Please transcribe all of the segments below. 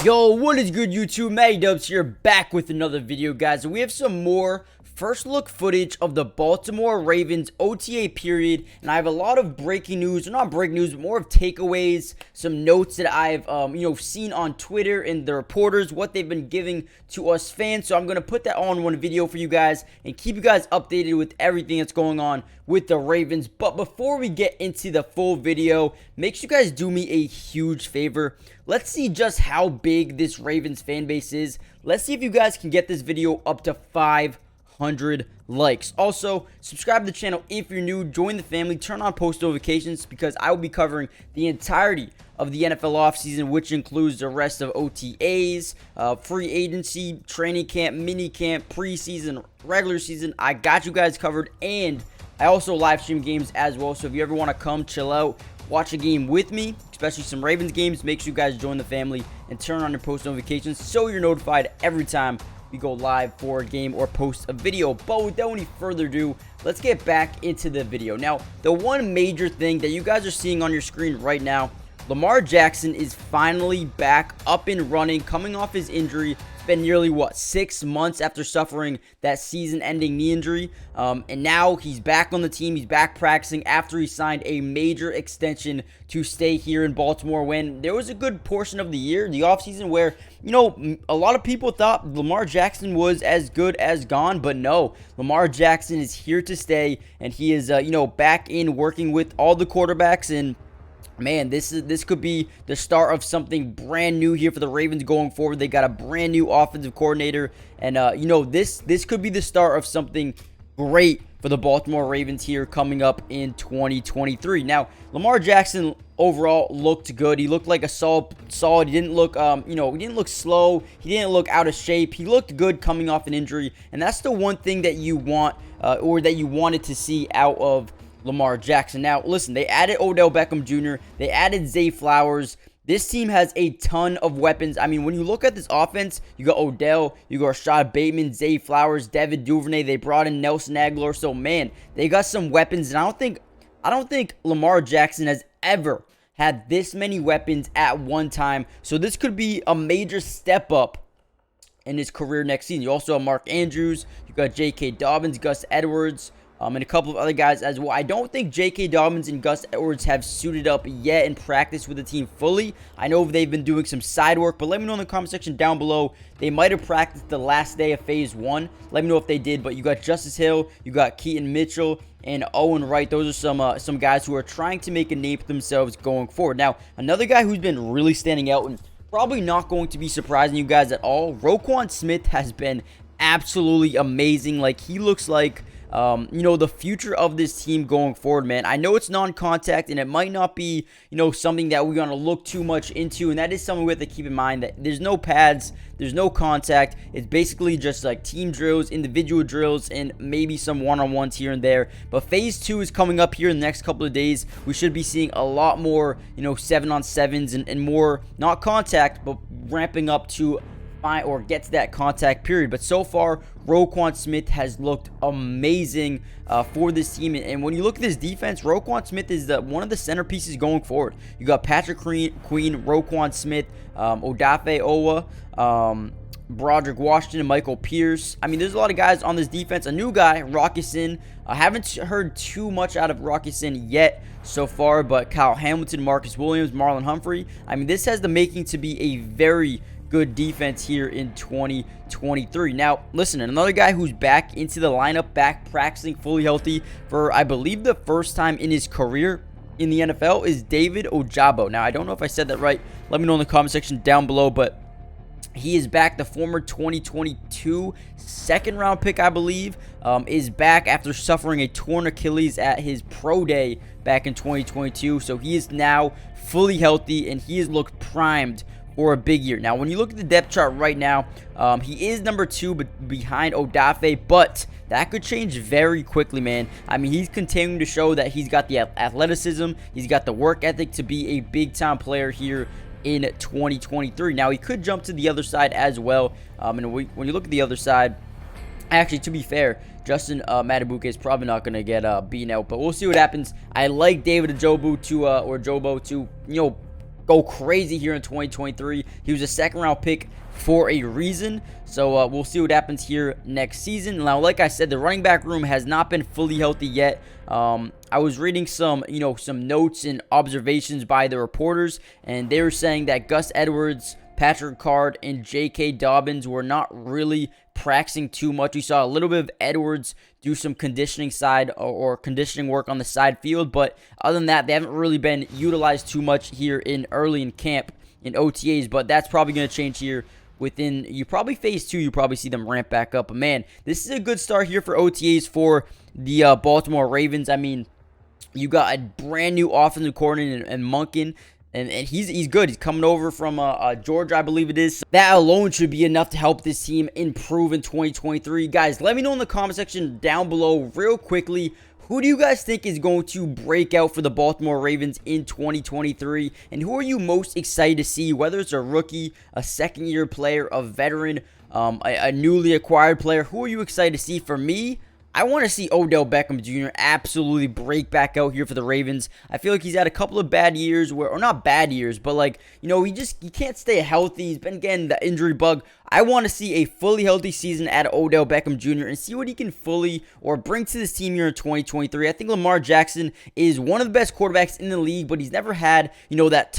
Yo, what is good, YouTube? Matty Dubs here, back with another video, guys. We have some more first look footage of the Baltimore Ravens OTA period, and I have a lot of breaking news, or not breaking news, but more of takeaways, some notes that I've seen on Twitter and the reporters, what they've been giving to us fans. So I'm gonna put that all in one video for you guys and keep you guys updated with everything that's going on with the Ravens. But before we get into the full video, make sure you guys do me a huge favor. Let's see just how big this Ravens fan base is. Let's see if you guys can get this video up to 500 likes. Also, subscribe to the channel if you're new. Join the family. Turn on post notifications because I will be covering the entirety of the NFL offseason, which includes the rest of OTAs, free agency, training camp, mini camp, preseason, regular season. I got you guys covered, and I also live stream games as well. So if you ever want to come chill out, watch a game with me, especially some Ravens games, make sure you guys join the family and turn on your post notifications so you're notified every time we go live for a game or post a video. But without any further ado, let's get back into the video. Now, the one major thing that you guys are seeing on your screen right now, Lamar Jackson is finally back up and running, coming off his injury. It's been nearly, 6 months after suffering that season-ending knee injury. And now he's back on the team. He's back practicing after he signed a major extension to stay here in Baltimore, when there was a good portion of the year, the offseason, where, a lot of people thought Lamar Jackson was as good as gone. But no, Lamar Jackson is here to stay, and he is, back in working with all the quarterbacks. And man, this could be the start of something brand new here for the Ravens going forward. They got a brand new offensive coordinator, and this could be the start of something great for the Baltimore Ravens here coming up in 2023. Now, Lamar Jackson overall looked good. He looked like a solid. He didn't look he didn't look slow. He didn't look out of shape. He looked good coming off an injury, and that's the one thing that you want or that you wanted to see out of Lamar Jackson. Now, listen, they added Odell Beckham Jr., they added Zay Flowers. This team has a ton of weapons. I mean, when you look at this offense, you got Odell, you got Rashad Bateman, Zay Flowers, Devin Duvernay. They brought in Nelson Aguilar. So, man, they got some weapons, and I don't think Lamar Jackson has ever had this many weapons at one time. So this could be a major step up in his career next season. You also have Mark Andrews, you got J.K. Dobbins, Gus Edwards, and a couple of other guys as well. I don't think J.K. Dobbins and Gus Edwards have suited up yet in practice with the team fully. I know they've been doing some side work, but let me know in the comment section down below. They might have practiced the last day of Phase 1. Let me know if they did. But you got Justice Hill, you got Keaton Mitchell, and Owen Wright. Those are some guys who are trying to make a name for themselves going forward. Now, another guy who's been really standing out and probably not going to be surprising you guys at all, Roquan Smith has been absolutely amazing. Like, he looks like the future of this team going forward, man. I know it's non-contact, and it might not be, something that we're going to look too much into, and that is something we have to keep in mind, that there's no pads, there's no contact. It's basically just like team drills, individual drills, and maybe some one-on-ones here and there. But Phase 2 is coming up here in the next couple of days. We should be seeing a lot more, 7-on-7s and more, not contact, but ramping up to or get to that contact period. But so far, Roquan Smith has looked amazing for this team. And when you look at this defense, Roquan Smith is one of the centerpieces going forward. You got Patrick Queen, Roquan Smith, Odafe Owa, Broderick Washington, and Michael Pierce. I mean, there's a lot of guys on this defense. A new guy, Rockison. I haven't heard too much out of Rockison yet so far, but Kyle Hamilton, Marcus Williams, Marlon Humphrey. I mean, this has the making to be a very good defense here in 2023. Now, listen, another guy who's back into the lineup, back practicing fully healthy for, I believe, the first time in his career in the NFL is David Ojabo. Now, I don't know if I said that right. Let me know in the comment section down below, but he is back. The former 2022 second-round pick, I believe, is back after suffering a torn Achilles at his pro day back in 2022. So he is now fully healthy, and he has looked primed for a big year. Now, when you look at the depth chart right now, he is number 2 behind Odafe, but that could change very quickly, man. I mean, he's continuing to show that he's got the athleticism, he's got the work ethic to be a big-time player here in 2023. Now, he could jump to the other side as well, and when you look at the other side, actually, to be fair, Justin Matabuke is probably not going to get beaten out, but we'll see what happens. I like David Ojabo to go crazy here in 2023. He was a second-round pick for a reason. So we'll see what happens here next season. Now, like I said, the running back room has not been fully healthy yet. I was reading some notes and observations by the reporters, and they were saying that Gus Edwards, Patrick Card, and J.K. Dobbins were not really practicing too much. We saw a little bit of Edwards do some conditioning side or conditioning work on the side field, but other than that, they haven't really been utilized too much here early in camp in OTAs. But that's probably going to change here within phase 2. You probably see them ramp back up. But man, this is a good start here for OTAs for the Baltimore Ravens. I mean, you got a brand new offensive coordinator and Monken. And he's good. He's coming over from Georgia, I believe it is. So that alone should be enough to help this team improve in 2023. Guys, let me know in the comment section down below real quickly, who do you guys think is going to break out for the Baltimore Ravens in 2023? And who are you most excited to see, whether it's a rookie, a second-year player, a veteran, a newly acquired player? Who are you excited to see? For me, I want to see Odell Beckham Jr. absolutely break back out here for the Ravens. I feel like he's had a couple of bad years, or not bad years, but like, he can't stay healthy. He's been getting the injury bug. I want to see a fully healthy season at Odell Beckham Jr. and see what he can fully or bring to this team here in 2023. I think Lamar Jackson is one of the best quarterbacks in the league, but he's never had, that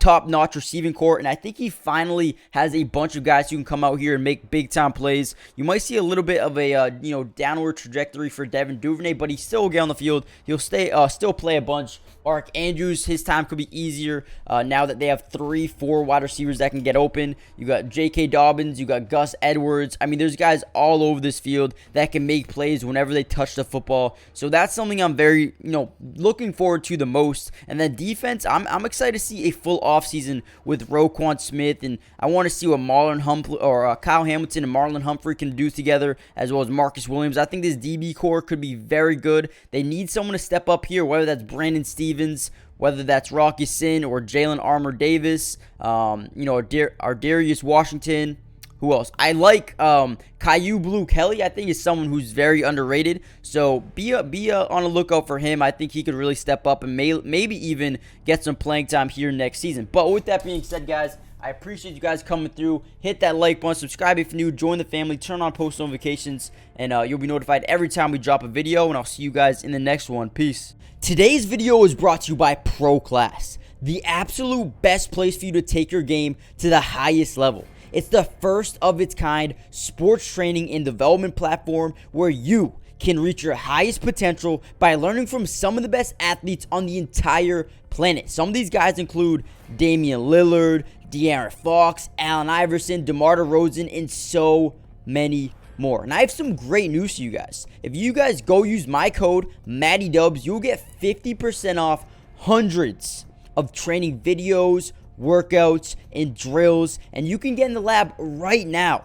top-notch receiving core, and I think he finally has a bunch of guys who can come out here and make big-time plays. You might see a little bit of a downward trajectory for Devin Duvernay, but he still will get on the field. He'll still play a bunch. Mark Andrews, his time could be easier now that they have 3-4 wide receivers that can get open. You got J.K. Dobbins, you got Gus Edwards. I mean, there's guys all over this field that can make plays whenever they touch the football. So that's something I'm very, looking forward to the most. And then defense, I'm excited to see a full offseason with Roquan Smith, and I want to see what Kyle Hamilton and Marlon Humphrey can do together, as well as Marcus Williams. I think this DB core could be very good. They need someone to step up here, whether that's Brandon Stevens, whether that's Rocky Sin or Jalen Armour Davis, Darius Washington. Who else? I like Caillou Blue Kelly. I think is someone who's very underrated. So be on a lookout for him. I think he could really step up and maybe even get some playing time here next season. But with that being said, guys, I appreciate you guys coming through. Hit that like button, subscribe if you're new, join the family, turn on post notifications, and you'll be notified every time we drop a video. And I'll see you guys in the next one. Peace. Today's video is brought to you by Pro Class, the absolute best place for you to take your game to the highest level. It's the first of its kind sports training and development platform where you can reach your highest potential by learning from some of the best athletes on the entire planet. Some of these guys include Damian Lillard, De'Aaron Fox, Allen Iverson, DeMar DeRozan, and so many more. And I have some great news for you guys. If you guys go use my code MattyDubs, you'll get 50% off hundreds of training videos, workouts, and drills, and you can get in the lab right now.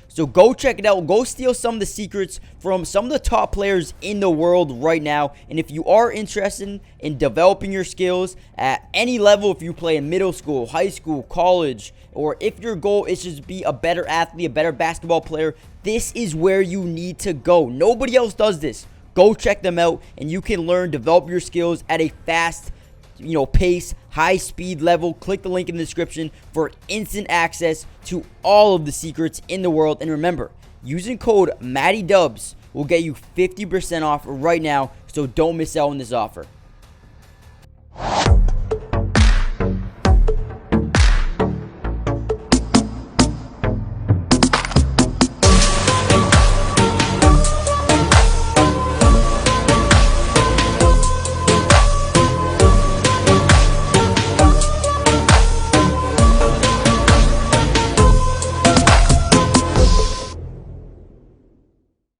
So go check it out. Go steal some of the secrets from some of the top players in the world right now. And if you are interested in developing your skills at any level, if you play in middle school, high school, college, or if your goal is just to be a better athlete, a better basketball player, this is where you need to go. Nobody else does this. Go check them out, and you can learn, develop your skills at a fast pace, high speed level. Click the link in the description for instant access to all of the secrets in the world. And remember, using code MattyDubs will get you 50% off right now, so don't miss out on this offer.